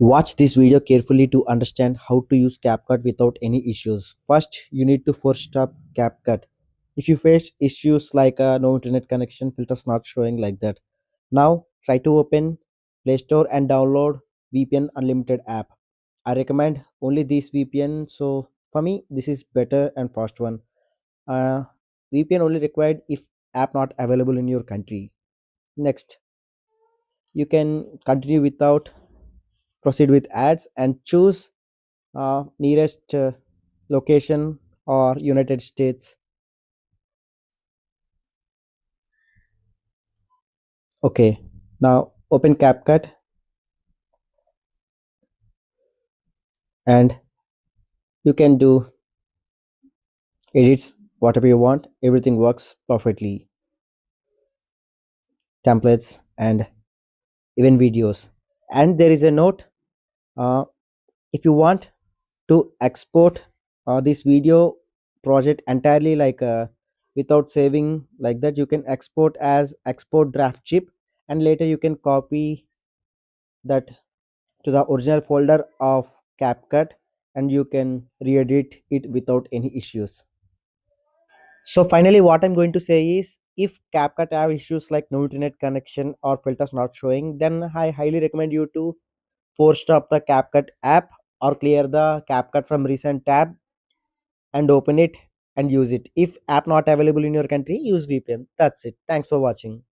Watch this video carefully to understand how to use Capcut without any issues. First, you need to force stop Capcut. If you face issues like no internet connection, filters not showing like that. Now, try to open Play Store and download VPN Unlimited app. I recommend only this VPN. So for me, this is better and fast one. Uh, VPN only required if app not available in your country. Next, you can continue without proceed with ads and choose nearest location or United States. Okay, now open CapCut and you can do edits whatever you want. Everything works perfectly. Templates and even videos. And there is a note, uh, if you want to export this video project entirely like without saving like that, you can export as export draft chip, and later you can copy that to the original folder of CapCut and you can re-edit it without any issues. So finally what I'm going to say is, if CapCut have issues like no internet connection or filters not showing, then I highly recommend you to force stop the CapCut app or clear the CapCut from recent tab and open it and use it. If app not available in your country, use VPN. That's it. Thanks for watching.